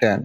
10،